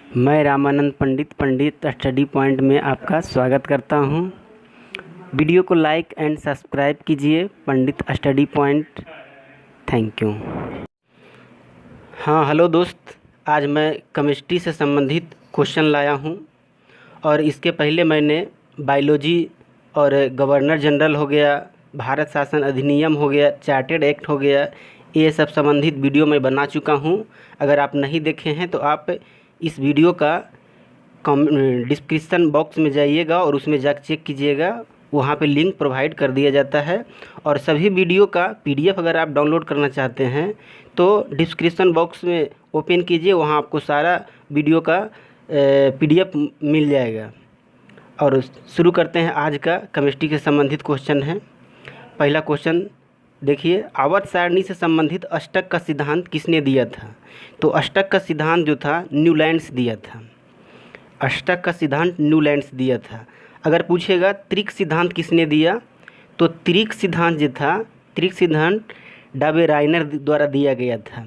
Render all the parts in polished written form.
मैं रामानंद पंडित study point में आपका स्वागत करता हूं। वीडियो को लाइक एंड सब्सक्राइब कीजिए Pandit study point. Thank you. Hello दोस्त, आज मैं केमिस्ट्री से संबंधित क्वेश्चन लाया हूं और इसके पहले मैंने बायोलॉजी और गवर्नर जनरल हो गया, भारत शासन अधिनियम हो गया, चार्टेड एक्ट हो गया, ये सब संबंधित वीडियो मैं बना चुका हूं। अगर आप नहीं देखे हैं तो आप इस वीडियो का डिस्क्रिप्शन बॉक्स में जाइएगा और उसमें जाकर चेक कीजिएगा, वहाँ पे लिंक प्रोवाइड कर दिया जाता है। और सभी वीडियो का पीडीएफ अगर आप डाउनलोड करना चाहते हैं तो डिस्क्रिप्शन बॉक्स में ओपन कीजिए, वहाँ आपको सारा वीडियो का पीडीएफ मिल जाएगा। और शुरू करते हैं। आज का केमिस्ट्री से संबंधित क्वेश्चन है। पहला क्वेश्चन देखिए, आवर्त सारणी से संबंधित अष्टक का सिद्धांत किसने दिया था? तो अष्टक का सिद्धांत जो था न्यूलैंड्स दिया था। अष्टक का सिद्धांत न्यूलैंड्स दिया था। अगर पूछेगा त्रिक सिद्धांत किसने दिया, तो त्रिक सिद्धांत जो था, त्रिक सिद्धांत डाबेराइनर द्वारा दिया गया था।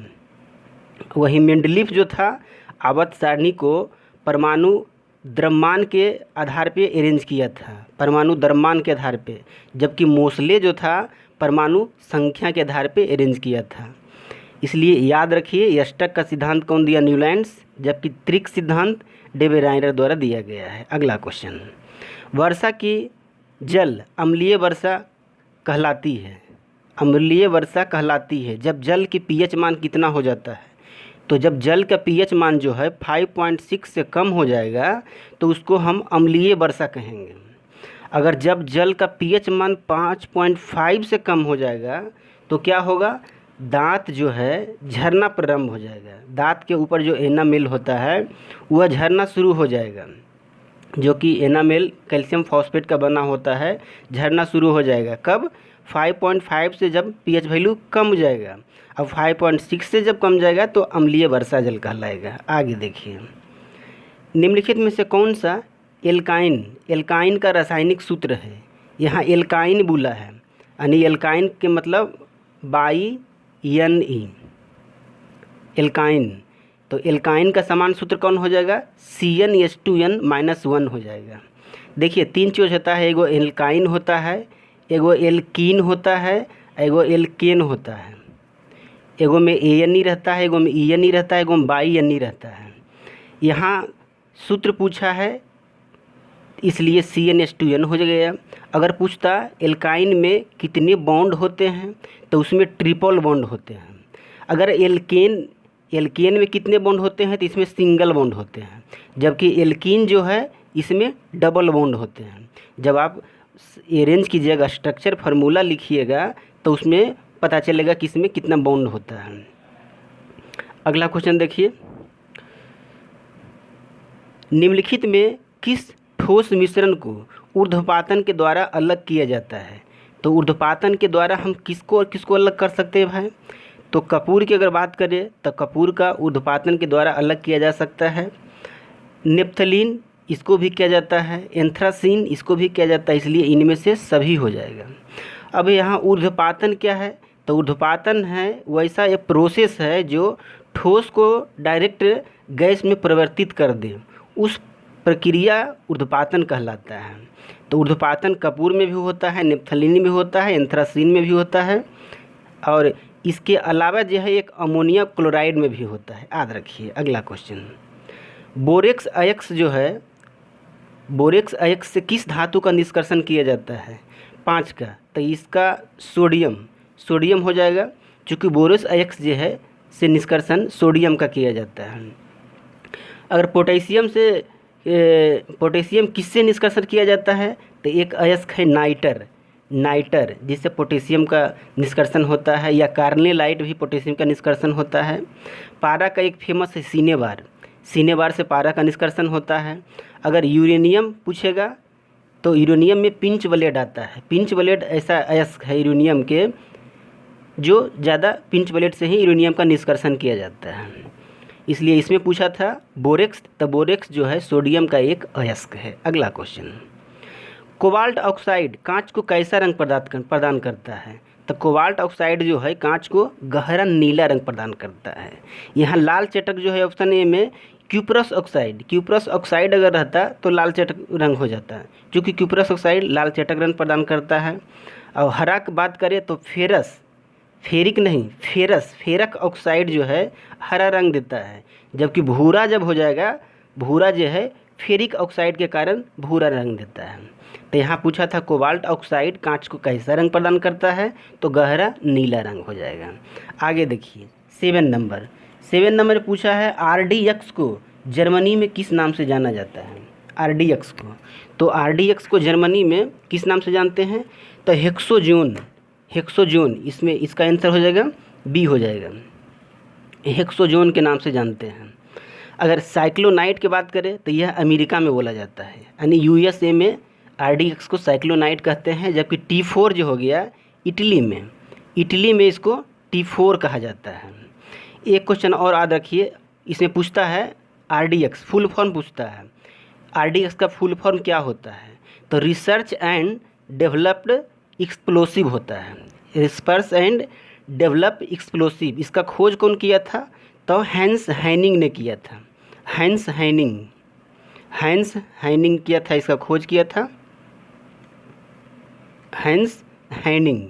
वही मेंडलीफ जो था आवर्त सारणी को परमाणु द्रव्यमान के आधार पे अरेंज किया था, परमाणु द्रव्यमान के आधार पे, जबकि मोसले जो था परमाणु संख्या के आधार पे अरेंज किया था। इसलिए याद रखिए, अष्टक का सिद्धांत कौन दिया? न्यूलैंड्स, जबकि त्रिक सिद्धांत डाबेराइनर द्वारा दिया गया है। अगला क्वेश्चन, वर्षा की जल अम्लीय वर्षा कहलाती है। अम्लीय वर्षा कहलाती है जब जल की पीएच मान कितना हो जाता है? तो जब जल का पीएच मान जो है 5.6 से कम हो जाएगा तो उसको हम अम्लीय वर्षा कहेंगे। अगर जब जल का पीएच मान 5.5 से कम हो जाएगा तो क्या होगा? दांत जो है झरना प्रारंभ हो जाएगा। दांत के ऊपर जो एनामेल होता है वह झरना शुरू हो जाएगा, जो कि एनामेल कैल्शियम फॉस्फेट का बना होता है। झरना शुरू हो जाएगा कब? 5.5 से जब पीएच वैल्यू कम हो जाएगा। अब 5.6 से जब कम जाएगा तो अम्लीय वर्षा जल कहलाएगा। आगे देखिए, निम्नलिखित में से कौन सा एल्काइन, एल्काइन का रासायनिक सूत्र है? यहाँ एल्काइन बोला है, यानी एल्काइन के मतलब बाई-एन-ई, एल्काइन। तो एल्काइन का समान सूत्र कौन हो जाएगा? CnH2n-1 हो जाएगा। देखिए, तीन चीज़ होता है, एगो एल्काइन होता है, एगो एल्कीन होता है, एगो एल्केन होता है। एगो में ANE रहता है, एगो में ENE रहता है, एगो में बाई-NE रहता है। यहाँ सूत्र पूछा है इसलिए CnH2n हो गया। अगर पूछता एल्काइन में कितने बॉन्ड होते हैं तो उसमें ट्रिपल बॉन्ड होते हैं। अगर एल्केन में कितने बॉन्ड होते हैं तो इसमें सिंगल बॉन्ड होते हैं, जबकि एल्कीन जो है इसमें डबल बॉन्ड होते हैं। जब आप अरेंज कीजिएगा, स्ट्रक्चर फार्मूला लिखिएगा तो उसमें पता चलेगा कि इसमें कितना बॉन्ड होता है। अगला क्वेश्चन देखिए, निम्नलिखित में किस ठोस मिश्रण को ऊर्ध्वपातन के द्वारा अलग किया जाता है? तो ऊर्ध्वपातन के द्वारा हम किसको और किसको अलग कर सकते हैं भाई? तो कपूर की अगर बात करें तो कपूर का ऊर्ध्वपातन के द्वारा अलग किया जा सकता है। नेप्थलीन इसको भी किया जाता है, एंथ्रासीन इसको भी किया जाता है, इसलिए इनमें से सभी हो जाएगा। अब यहाँ ऊर्ध्वपातन क्या है? तो ऊर्ध्वपातन है वैसा एक प्रोसेस है जो ठोस को डायरेक्ट गैस में परिवर्तित कर दे, उस प्रक्रिया ऊर्ध्वपातन कहलाता है। तो ऊर्ध्वपातन कपूर में भी होता है, नेप्थलीन में होता है, एंथ्रासीन में भी होता है, और इसके अलावा जो है एक अमोनिया क्लोराइड में भी होता है। याद रखिए। अगला क्वेश्चन, बोरेक्स अयस्क जो है, बोरेक्स अयस्क से किस धातु का निष्कर्षण किया जाता है? 5 का। तो इसका सोडियम हो जाएगा, क्योंकि बोरेक्स अयस्क जो है से निष्कर्षण सोडियम का किया जाता है। अगर पोटेशियम किससे निष्कर्षण किया जाता है? तो एक अयस्क है नाइटर, जिससे पोटेशियम का निष्कर्षण होता है, या कार्नेलाइट भी पोटेशियम का निष्कर्षण होता है। पारा का एक फेमस है सिनेबार से पारा का निष्कर्षण होता है। अगर यूरेनियम पूछेगा तो यूरेनियम में पिंच ब्लेड आता है। पिंच ब्लेड ऐसा अयस्क है यूरेनियम के जो ज़्यादा पिंच ब्लेड से ही यूरेनियम का निष्कर्षण किया जाता है, इसलिए इसमें पूछा था बोरेक्स। तो बोरेक्स जो है सोडियम का एक अयस्क है। अगला क्वेश्चन, कोबाल्ट ऑक्साइड कांच को कैसा रंग प्रदान करता है? तो कोबाल्ट ऑक्साइड जो है कांच को गहरा नीला रंग प्रदान करता है। यहाँ लाल चटक जो है ऑप्शन ए में क्यूप्रस ऑक्साइड अगर रहता तो लाल चटक रंग हो जाता है, क्योंकि क्यूप्रस ऑक्साइड लाल चटक रंग प्रदान करता है। और हरा की बात करें तो फेरक ऑक्साइड जो है हरा रंग देता है, जबकि भूरा जब हो जाएगा, भूरा जो है फेरिक ऑक्साइड के कारण भूरा रंग देता है। तो यहाँ पूछा था कोबाल्ट ऑक्साइड कांच को कैसा रंग प्रदान करता है, तो गहरा नीला रंग हो जाएगा। आगे देखिए 7 नंबर पूछा है RDX को जर्मनी में किस नाम से जाना जाता है। RDX को, तो RDX को जर्मनी में किस नाम से जानते हैं, तो हेक्सोजोन, इसमें इसका आंसर हो जाएगा बी हो जाएगा, हेक्सोजोन के नाम से जानते हैं। अगर साइक्लोनाइट की बात करें तो यह अमेरिका में बोला जाता है, यानी USA में RDX को साइक्लोनाइट कहते हैं, जबकि T4 जो हो गया इटली में इसको T4 कहा जाता है। एक क्वेश्चन और याद रखिए, इसमें पूछता है RDX फुल फॉर्म पूछता है, RDX का फुल फॉर्म क्या होता है, तो रिसर्च एंड डेवलप्ड एक्सप्लोसिव होता है, रिसर्च एंड डेवलप एक्सप्लोसिव। इसका खोज कौन किया था, तो हैंस हाइनिंग ने किया था, हैंस हाइनिंग किया था, इसका खोज किया था हैंस हाइनिंग।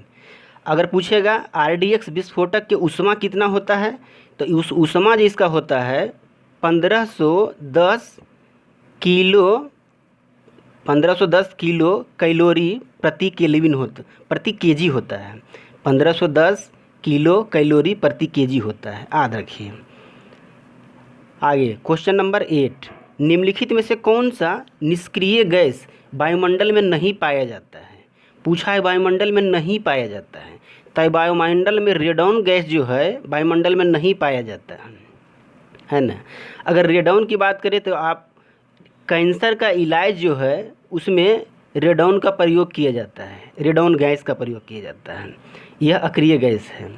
अगर पूछेगा RDX विस्फोटक के ऊष्मा कितना होता है, तो उस ऊष्मा जो इसका होता है 1510 किलो कैलोरी प्रति केजी होता है, 1510 किलो कैलोरी प्रति केजी होता है, याद रखिए। आगे क्वेश्चन नंबर 8, निम्नलिखित में से कौन सा निष्क्रिय गैस वायुमंडल में नहीं पाया जाता है। पूछा है वायुमंडल में नहीं पाया जाता है, तो वायुमंडल में रेडॉन गैस जो है वायुमंडल में नहीं पाया जाता है ना। अगर रेडॉन की बात करें तो आप कैंसर का इलाज जो है उसमें रेडॉन का प्रयोग किया जाता है, रेडॉन गैस का प्रयोग किया जाता है, यह अक्रिय गैस है।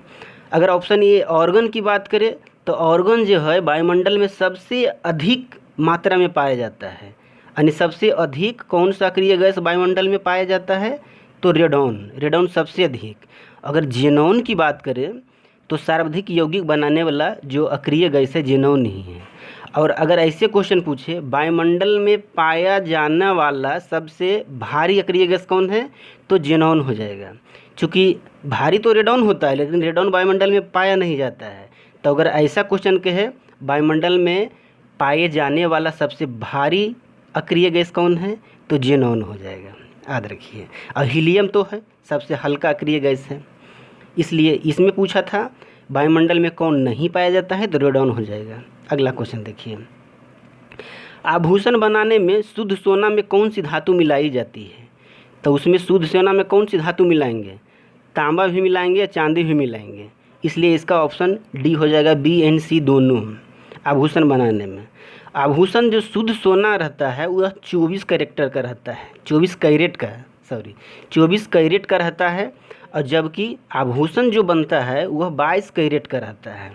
अगर ऑप्शन ए ऑर्गन की बात करें तो ऑर्गन जो है वायुमंडल में सबसे अधिक मात्रा में पाया जाता है, यानी सबसे अधिक कौन सा अक्रिय गैस वायुमंडल में पाया जाता है, तो रेडॉन सबसे अधिक। अगर जेनॉन की बात करें तो सर्वाधिक यौगिक बनाने वाला जो अक्रिय गैस है जेनॉन ही है। और अगर ऐसे क्वेश्चन पूछे वायुमंडल में पाया जाने वाला सबसे भारी अक्रिय गैस कौन है, तो जेनॉन हो जाएगा, क्योंकि भारी तो रेडॉन होता है लेकिन रेडॉन वायुमंडल में पाया नहीं जाता है। तो अगर ऐसा क्वेश्चन कहे वायुमंडल में पाए जाने वाला सबसे भारी अक्रिय गैस कौन है, तो जेनॉन हो जाएगा, याद रखिए। और हीलियम तो है सबसे हल्का अक्रिय गैस है, इसलिए इसमें पूछा था वायुमंडल में कौन नहीं पाया जाता है, तो रेडॉन हो जाएगा। अगला क्वेश्चन देखिए, आभूषण बनाने में शुद्ध सोना में कौन सी धातु मिलाई जाती है, तो उसमें शुद्ध सोना में कौन सी धातु मिलाएंगे, तांबा भी मिलाएंगे या चांदी भी मिलाएंगे, इसलिए इसका ऑप्शन डी हो जाएगा, बी एंड सी दोनों। आभूषण बनाने में आभूषण जो शुद्ध सोना रहता है वह 24 कैरेट का रहता है, 24 कैरेट का रहता है, और जबकि आभूषण जो बनता है वह 22 कैरेट का रहता है।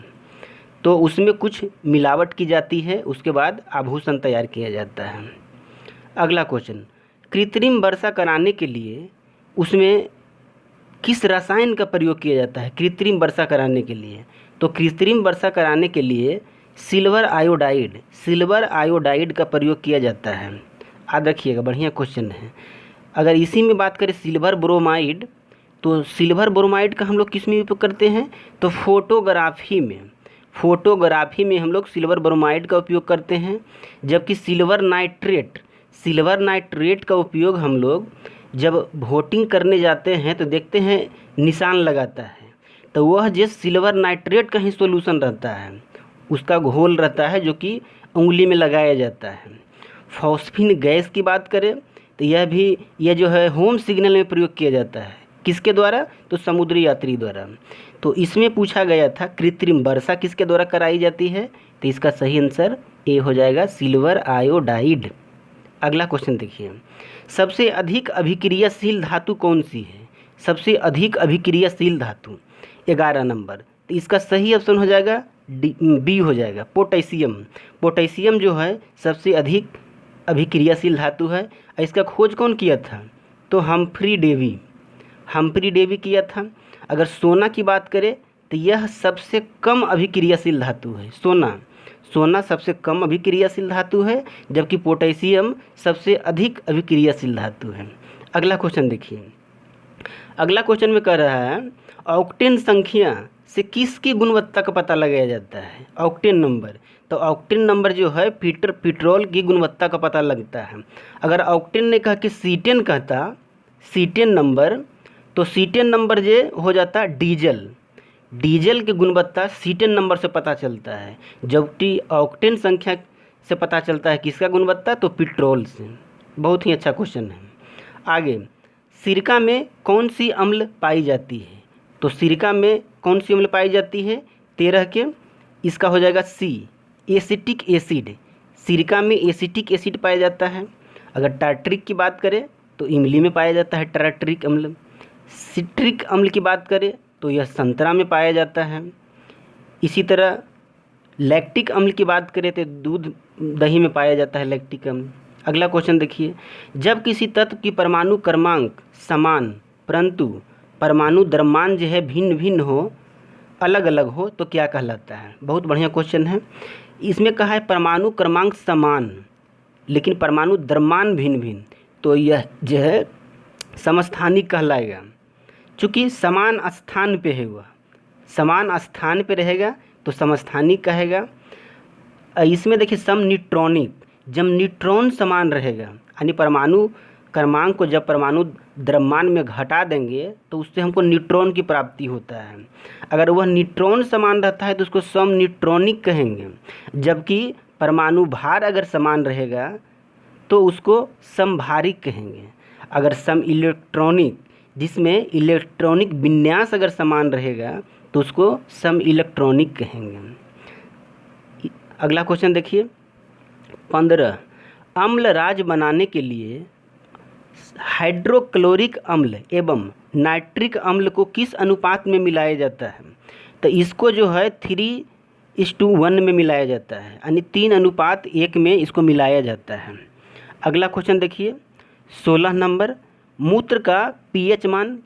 तो उसमें कुछ मिलावट की जाती है, उसके बाद आभूषण तैयार किया जाता है। अगला क्वेश्चन, कृत्रिम वर्षा कराने के लिए उसमें किस रसायन का प्रयोग किया जाता है, कृत्रिम वर्षा कराने के लिए, तो कृत्रिम वर्षा कराने के लिए सिल्वर आयोडाइड का प्रयोग किया जाता है, याद रखिएगा, बढ़िया क्वेश्चन है। अगर इसी में बात करें सिल्वर ब्रोमाइड, तो सिल्वर ब्रोमाइड का हम लोग किस में उपयोग करते हैं, तो फोटोग्राफी में हम लोग सिल्वर ब्रोमाइड का उपयोग करते हैं। जबकि सिल्वर नाइट्रेट का उपयोग हम लोग जब वोटिंग करने जाते हैं तो देखते हैं निशान लगाता है, तो वह जिस सिल्वर नाइट्रेट का ही सॉल्यूशन रहता है, उसका घोल रहता है जो कि उंगली में लगाया जाता है। फॉस्फिन गैस की बात करें तो यह जो है होम सिग्नल में प्रयोग किया जाता है, किसके द्वारा, तो समुद्री यात्री द्वारा। तो इसमें पूछा गया था कृत्रिम वर्षा किसके द्वारा कराई जाती है, तो इसका सही आंसर ए हो जाएगा, सिल्वर आयोडाइड। अगला क्वेश्चन देखिए, सबसे अधिक अभिक्रियाशील धातु कौन सी है, सबसे अधिक अभिक्रियाशील धातु 11 नंबर, तो इसका सही ऑप्शन हो जाएगा बी हो जाएगा, पोटेशियम जो है सबसे अधिक अभिक्रियाशील धातु है। इसका खोज कौन किया था, तो हम्फ्री डेवी किया था। अगर सोना की बात करें तो यह सबसे कम अभिक्रियाशील धातु है, सोना सबसे कम अभिक्रियाशील धातु है, जबकि पोटेशियम सबसे अधिक अभिक्रियाशील धातु है। अगला क्वेश्चन देखिए। अगला क्वेश्चन में कह रहा है ऑक्टेन संख्या से किसकी गुणवत्ता का पता लगाया जाता है? Octane number. तो ऑक्टेन नंबर जो है पेट्रोल की गुणवत्ता का पता लगता है। अगर ऑक्टेन ने कहा कि सीटेन कहता सीटेन नंबर, तो सीटेन नंबर जो हो जाता डीजल। डीजल की गुणवत्ता सीटेन नंबर से पता चलता है, जबकि ऑक्टेन संख्या से पता चलता है किसका गुणवत्ता? तो पेट्रोल से। बहुत ही अच्छा क्वेश्चन है। आगे, सिरका में कौन सी अम्ल पाई जाती है? तो सिरका में कौन सी अम्ल पाई जाती है? 13 के, इसका हो जाएगा सी, एसिटिक एसिड। सिरका में एसिटिक एसिड पाया जाता है। अगर टार्ट्रिक की बात करें तो इमली में पाया जाता है टार्ट्रिक अम्ल। सिट्रिक अम्ल की बात करें तो यह संतरा में पाया जाता है। इसी तरह लैक्टिक अम्ल की बात करें तो दूध दही में पाया जाता है लैक्टिक अम्ल। अगला क्वेश्चन देखिए। जब किसी तत्व की परमाणु क्रमांक समान परंतु परमाणु द्रव्यमान जो है भिन्न भिन्न हो, अलग अलग हो, तो क्या कहलाता है? बहुत बढ़िया क्वेश्चन है। इसमें कहा है परमाणु क्रमांक समान लेकिन परमाणु द्रव्यमान भिन्न भिन्न, तो यह जो है समस्थानिक कहलाएगा। चूँकि समान स्थान पे है, वह समान स्थान पे रहेगा तो समस्थानिक कहेगा। इसमें देखिए समन्यूट्रॉनिक, जब न्यूट्रॉन समान रहेगा यानी परमाणु क्रमांक को जब परमाणु द्रव्यमान में घटा देंगे तो उससे हमको न्यूट्रॉन की प्राप्ति होता है। अगर वह न्यूट्रॉन समान रहता है तो उसको समन्यूट्रॉनिक कहेंगे, जबकि परमाणु भार अगर समान रहेगा तो उसको समभारिक कहेंगे। अगर सम इलेक्ट्रॉनिक, जिसमें इलेक्ट्रॉनिक विन्यास अगर समान रहेगा तो उसको सम इलेक्ट्रॉनिक कहेंगे। अगला क्वेश्चन देखिए। 15, अम्ल राज बनाने के लिए हाइड्रोक्लोरिक अम्ल एवं नाइट्रिक अम्ल को किस अनुपात में मिलाया जाता है? तो इसको जो है 3:1 में मिलाया जाता है, यानी 3:1 में इसको मिलाया जाता है। अगला क्वेश्चन देखिए। 16 नंबर, मूत्र का पीएच मान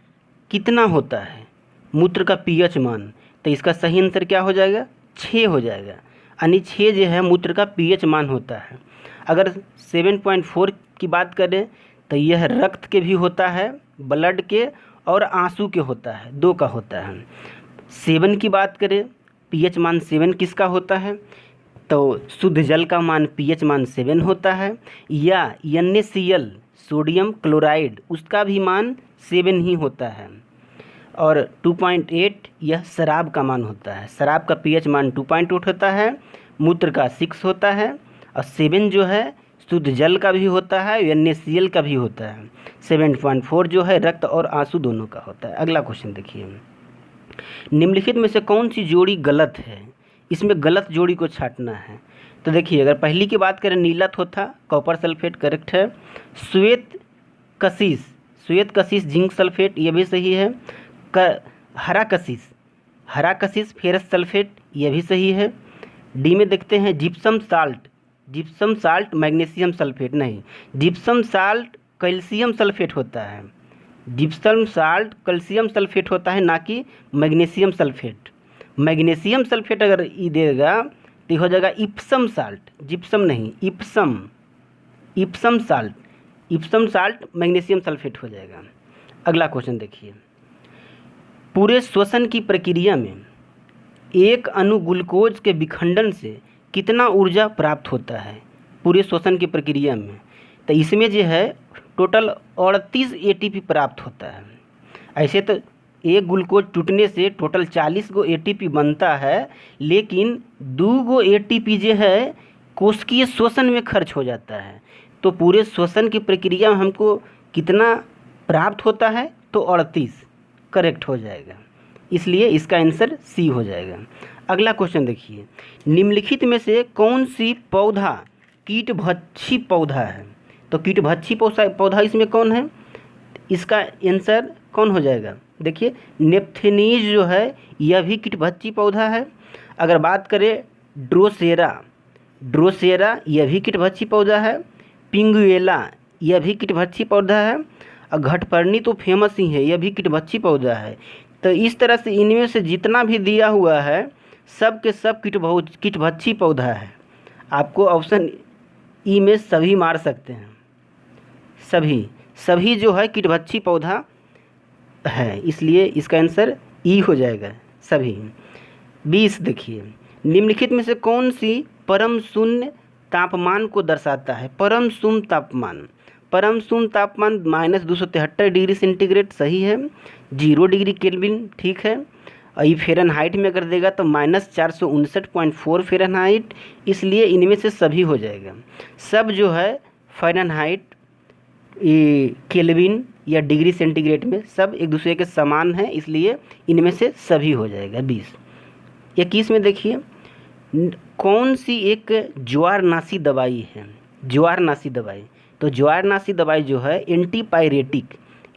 कितना होता है? मूत्र का पीएच मान, तो इसका सही आंसर क्या हो जाएगा? 6 हो जाएगा, यानी 6 जो है मूत्र का पीएच मान होता है। अगर 7.4 की बात करें तो यह रक्त के भी होता है, ब्लड के और आंसू के होता है, 2 का होता है। 7 की बात करें, पीएच मान 7 किसका होता है? तो शुद्ध जल का मान पीएच मान 7 होता है, या NaCl सोडियम क्लोराइड उसका भी मान 7 ही होता है। और 2.8 यह शराब का मान होता है। शराब का पीएच मान 2.8 होता है, मूत्र का 6 होता है, और 7 जो है शुद्ध जल का भी होता है, NaCl का भी होता है। 7.4 जो है रक्त और आंसू दोनों का होता है। अगला क्वेश्चन देखिए। निम्नलिखित में से कौन सी जोड़ी गलत है? इसमें गलत जोड़ी को छांटना है। तो देखिए, अगर पहली की बात करें नीला थोथा कॉपर सल्फेट करेक्ट है। श्वेत कशिश जिंक सल्फेट ये भी सही है। हरा कशिश फेरस सल्फेट ये भी सही है। डी में देखते हैं जिप्सम साल्ट मैग्नीशियम सल्फेट नहीं, जिप्सम साल्ट कैल्शियम सल्फेट होता है। जिप्सम साल्ट कैल्शियम सल्फेट होता है, ना कि मैग्नीशियम सल्फेट। मैग्नीशियम सल्फेट अगर ई देगा तो हो जाएगा इप्सम साल्ट, जिप्सम नहीं इप्सम साल्ट मैग्नीशियम सल्फेट हो जाएगा। अगला क्वेश्चन देखिए। पूरे श्वसन की प्रक्रिया में एक अणु ग्लूकोज के विखंडन से कितना ऊर्जा प्राप्त होता है? पूरे श्वसन की प्रक्रिया में, तो इसमें जो है टोटल 38 ATP प्राप्त होता है। ऐसे तो एक ग्लूकोज टूटने से टोटल 40 गो ATP बनता है, लेकिन 2 गो ATP जो है कोशिकीय श्वसन में खर्च हो जाता है। तो पूरे श्वसन की प्रक्रिया में हमको कितना प्राप्त होता है? तो 38 करेक्ट हो जाएगा, इसलिए इसका आंसर सी हो जाएगा। अगला क्वेश्चन देखिए। निम्नलिखित में से कौन सी पौधा कीटभक्षी पौधा है? तो कीटभक्षी पौधा इसमें कौन है? इसका आंसर कौन हो जाएगा? देखिए, नेप्थेनीज जो है यह भी कीटभक्षी पौधा है। अगर बात करें ड्रोसेरा यह भी कीटभक्षी पौधा है। पिंगुएला यह भी कीटभक्षी पौधा है। और घटपर्णी तो फेमस ही है, यह भी कीटभक्षी पौधा है। तो इस तरह से इनमें से जितना भी दिया हुआ है सब के सब कीटभक्षी पौधा है। आपको ऑप्शन ई में सभी मार सकते हैं, सभी जो है कीटभक्षी पौधा है, इसलिए इसका आंसर ई हो जाएगा सभी। 20 देखिए, निम्नलिखित में से कौन सी परम शून्य तापमान को दर्शाता है? परम शून्य तापमान -273 डिग्री सेंटीग्रेड सही है। 0 डिग्री केल्विन ठीक है। और ये फ़ारेनहाइट में अगर देगा तो -459.4 फ़ारेनहाइट, इसलिए इनमें से सभी हो जाएगा। सब जो है फ़ारेनहाइट, ये केल्विन या डिग्री सेंटीग्रेड में सब एक दूसरे के समान हैं, इसलिए इनमें से सभी हो जाएगा। 20। 21 में देखिए, कौन सी एक ज्वारनाशी दवाई है? ज्वारनाशी दवाई, तो ज्वारनाशी दवाई जो है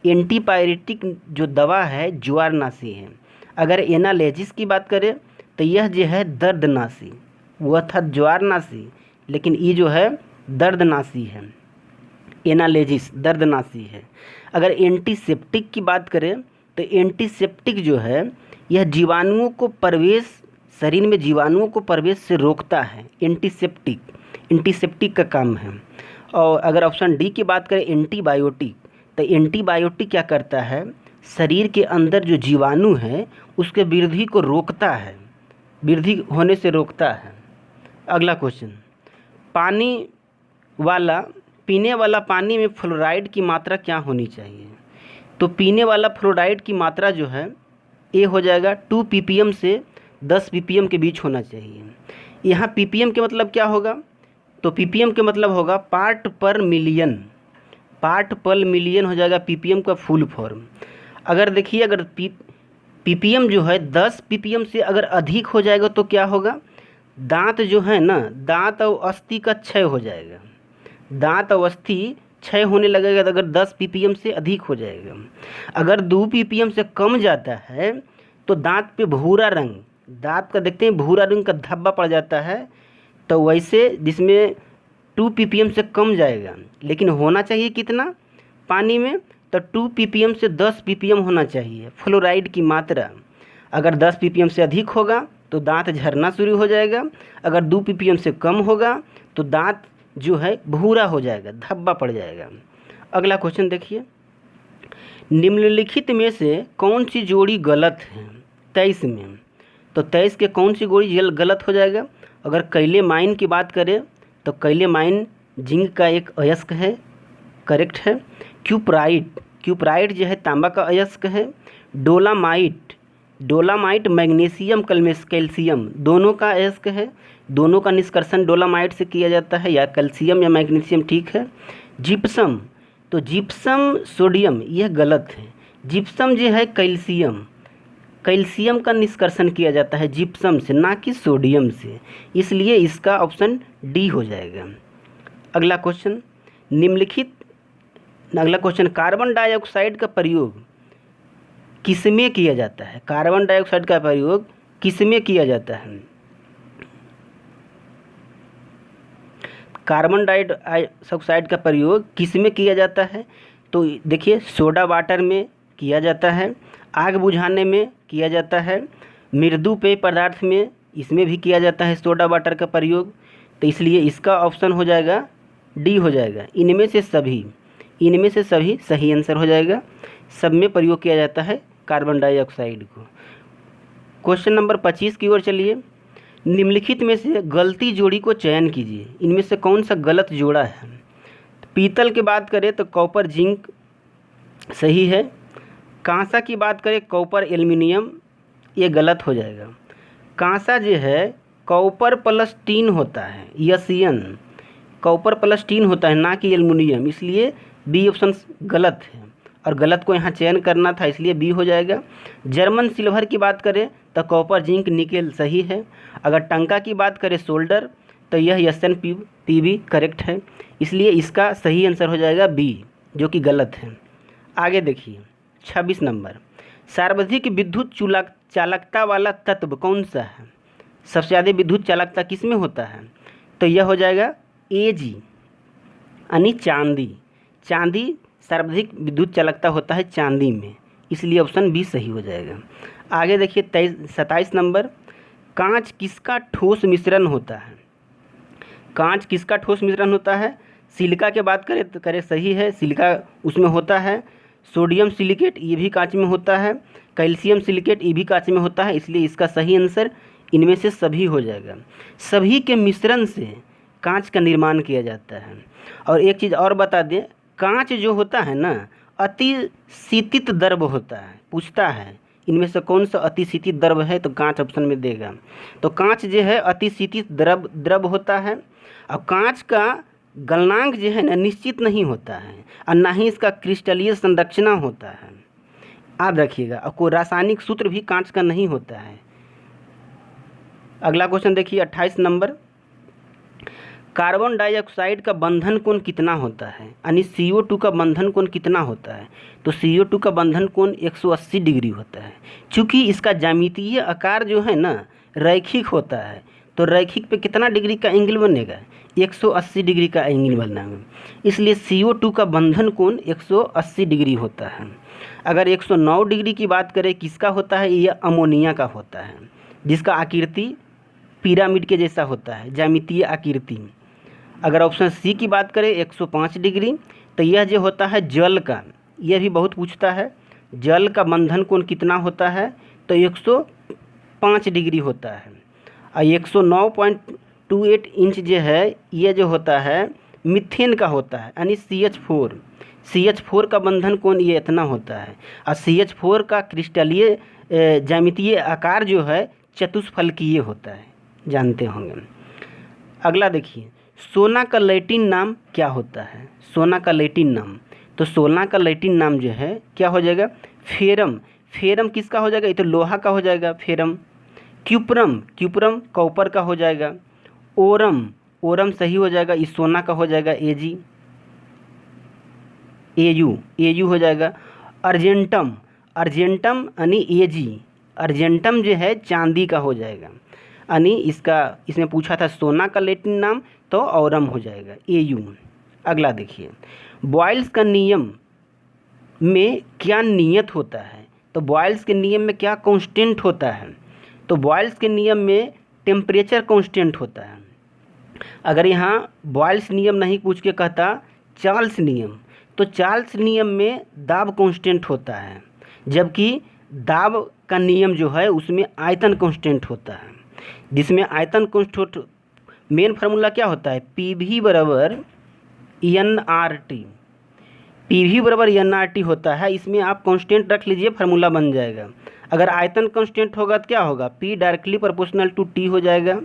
एंटीपायरेटिक जो दवा है ज्वारनाशी है। अगर एनाल्जेसिस की बात करें तो यह जो है दर्दनाशी, वह था ज्वारनाशी, लेकिन ये जो है दर्दनाशी है। एनाल्जेसिस दर्दनाशी है। अगर एंटीसेप्टिक की बात करें तो एंटीसेप्टिक जो है यह जीवाणुओं को प्रवेश, शरीर में जीवाणुओं को प्रवेश से रोकता है। एंटीसेप्टिक का काम है। और अगर ऑप्शन डी की बात करें एंटीबायोटिक, तो एंटीबायोटिक क्या करता है? शरीर के अंदर जो जीवाणु है उसके वृद्धि को रोकता है, वृद्धि होने से रोकता है। अगला क्वेश्चन, पीने वाला पानी में फ्लोराइड की मात्रा क्या होनी चाहिए? तो पीने वाला फ्लोराइड की मात्रा जो है ये हो जाएगा 2 ppm से 10 ppm के बीच होना चाहिए। यहाँ ppm के मतलब क्या होगा? तो ppm के मतलब होगा पार्ट पर मिलियन हो जाएगा ppm का फुल फॉर्म। अगर देखिए, अगर ppm जो है 10 ppm से अगर अधिक हो जाएगा तो क्या होगा? दांत जो है ना, दांत और अस्थि का क्षय हो जाएगा। दांत और अस्थि क्षय होने लगेगा तो अगर 10 ppm से अधिक हो जाएगा। अगर 2 ppm से कम जाता है तो दांत पे भूरा रंग, दांत का देखते हैं भूरा रंग का धब्बा पड़ जाता है। तो वैसे जिसमें 2 ppm से कम जाएगा, लेकिन होना चाहिए कितना पानी में? तो 2 ppm से 10 ppm होना चाहिए फ्लोराइड की मात्रा। अगर 10 ppm से अधिक होगा तो दांत झरना शुरू हो जाएगा। अगर 2 ppm से कम होगा तो दांत जो है भूरा हो जाएगा, धब्बा पड़ जाएगा। अगला क्वेश्चन देखिए, निम्नलिखित में से कौन सी जोड़ी गलत है? 23 में, तो 23 के कौन सी जोड़ी गलत हो जाएगा? अगर कैलेमाइन की बात करें तो कैलेमाइन जिंक का एक अयस्क है, करेक्ट है। क्यूप्राइड जो है तांबा का अयस्क है। डोलामाइट मैग्नीशियम कैल्शियम दोनों का अयस्क है। दोनों का निष्कर्षण डोलामाइट से किया जाता है, या कैल्शियम या मैग्नीशियम ठीक है। जिप्सम, तो जिप्सम सोडियम यह गलत है। जिप्सम जो है कैल्शियम का निष्कर्षण किया जाता है जिप्सम से, ना कि सोडियम से, इसलिए इसका ऑप्शन डी हो जाएगा। अगला क्वेश्चन, कार्बन डाइऑक्साइड का प्रयोग किसमें किया जाता है? कार्बन डाइऑक्साइड का प्रयोग किसमें किया जाता है? कार्बन डाइऑक्साइड का प्रयोग किसमें किया जाता है? तो देखिए, सोडा वाटर में किया जाता है, आग बुझाने में किया जाता है, मृदु पेय पदार्थ में इसमें भी किया जाता है सोडा वाटर का प्रयोग। तो इसलिए इसका ऑप्शन हो जाएगा डी हो जाएगा। इनमें से सभी सही आंसर हो जाएगा। सब में प्रयोग किया जाता है कार्बन डाइऑक्साइड को। क्वेश्चन नंबर 25 की ओर चलिए। निम्नलिखित में से गलती जोड़ी को चयन कीजिए। इनमें से कौन सा गलत जोड़ा है? पीतल की बात करें तो कॉपर जिंक सही है। कांसा की बात करें कॉपर एल्युमिनियम, ये गलत हो जाएगा। कांसा जो है कॉपर प्लस टीन होता है, यसियन कॉपर प्लस टीन होता है, ना कि एल्युमिनियम, इसलिए बी ऑप्शन गलत है। और गलत को यहाँ चयन करना था, इसलिए बी हो जाएगा। जर्मन सिल्वर की बात करें तो कॉपर जिंक निकेल सही है। अगर टंका की बात करें सोल्डर, तो यह SnPb करेक्ट है, इसलिए इसका सही आंसर हो जाएगा बी, जो कि गलत है। आगे देखिए 26 नंबर, सर्वाधिक विद्युत चालकता वाला तत्व कौन सा है? सबसे ज़्यादा विद्युत चालकता किस में होता है? तो यह हो जाएगा Ag यानी चांदी सर्वाधिक विद्युत चालकता होता है चांदी में, इसलिए ऑप्शन बी सही हो जाएगा। आगे देखिए 27 नंबर, कांच किसका ठोस मिश्रण होता है? कांच किसका ठोस मिश्रण होता है? सिलिका के बात करें तो करें सही है, सिलिका उसमें होता है। सोडियम सिलिकेट ये भी कांच में होता है। कैल्शियम सिलिकेट ये भी कांच में होता है। इसलिए इसका सही आंसर इनमें से सभी हो जाएगा। सभी के मिश्रण से कांच का निर्माण किया जाता है। और एक चीज़ और बता दें, कांच जो होता है ना, अति शीतित द्रव होता है। पूछता है इनमें से कौन सा अति शीतित द्रव है, तो कांच ऑप्शन में देगा। तो कांच जो है अति शीतित द्रव होता है। और कांच का गलनांक जो है ना निश्चित नहीं होता है, और ना ही इसका क्रिस्टलीय संरचना होता है। याद रखिएगा। और कोई रासायनिक सूत्र भी कांच का नहीं होता है। अगला क्वेश्चन देखिए 28 नंबर। कार्बन डाइऑक्साइड का बंधन कोण कितना होता है? यानी CO2 का बंधन कोण कितना होता है? तो CO2 का बंधन कोण 180 डिग्री होता है। चूँकि इसका ज्यामितीय आकार जो है ना रैखिक होता है, तो रैखिक पे कितना डिग्री का एंगल बनेगा? 180 डिग्री का एंगल बनेगा। इसलिए CO2 का बंधन कोण 180 डिग्री होता है। अगर 109 डिग्री की बात करें किसका होता है? यह अमोनिया का होता है, जिसका आकृति पिरामिड के जैसा होता है, ज्यामितीय आकृति। अगर ऑप्शन सी की बात करें 105 डिग्री, तो यह जो होता है जल का, यह भी बहुत पूछता है, जल का बंधन कोण कितना होता है? तो 105 डिग्री होता है। और 109.28 इंच जो है यह जो होता है मीथेन का होता है, यानी CH4 का बंधन कोण ये इतना होता है। और CH4 का क्रिस्टलीय ज्यामितीय आकार जो है चतुष्फलकीय होता है, जानते होंगे। अगला देखिए, सोना का लैटिन नाम क्या होता है? सोना का लैटिन नाम, तो सोना का लैटिन नाम जो है क्या हो जाएगा? फेरम। फेरम किसका हो जाएगा? ये तो लोहा का हो जाएगा फेरम। क्यूपरम कॉपर का हो जाएगा। ओरम सही हो जाएगा, इस सोना का हो जाएगा एयू हो जाएगा। अर्जेंटम यानी अर्जेंटम जो है चांदी का हो जाएगा, यानी इसमें पूछा था सोना का लैटिन नाम, तो औरम हो जाएगा एयू। अगला देखिए, बॉयल्स का नियम में क्या नियत होता है? तो बॉयल्स के नियम में क्या कांस्टेंट होता है? तो बॉयल्स के नियम में टेम्परेचर कांस्टेंट होता है। अगर यहाँ बॉयल्स नियम नहीं पूछ के कहता चार्ल्स नियम, तो चार्ल्स नियम में दाब कांस्टेंट होता है, जबकि दाब का नियम जो है उसमें आयतन कांस्टेंट होता है, जिसमें आयतन कांस्टेंट मेन फार्मूला क्या होता है? PV बराबर NRT होता है। इसमें आप कांस्टेंट रख लीजिए, फार्मूला बन जाएगा। अगर आयतन कांस्टेंट होगा तो क्या होगा? P directly proportional to T हो जाएगा।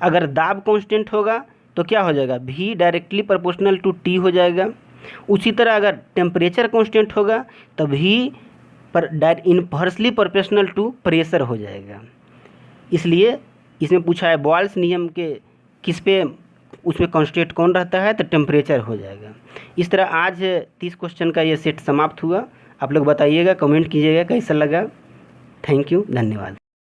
अगर दाब कांस्टेंट होगा तो क्या हो जाएगा? V directly proportional to T हो जाएगा। उसी तरह अगर टेम्परेचर कांस्टेंट होगा तो V inversely proportional to pressure हो जाएगा। इसलिए इसमें पूछा है बॉयल्स नियम के किस पे उसमें कांस्टेंट कौन रहता है? तो टेम्परेचर हो जाएगा। इस तरह आज 30 क्वेश्चन का ये सेट समाप्त हुआ। आप लोग बताइएगा, कमेंट कीजिएगा कैसा लगा। थैंक यू, धन्यवाद।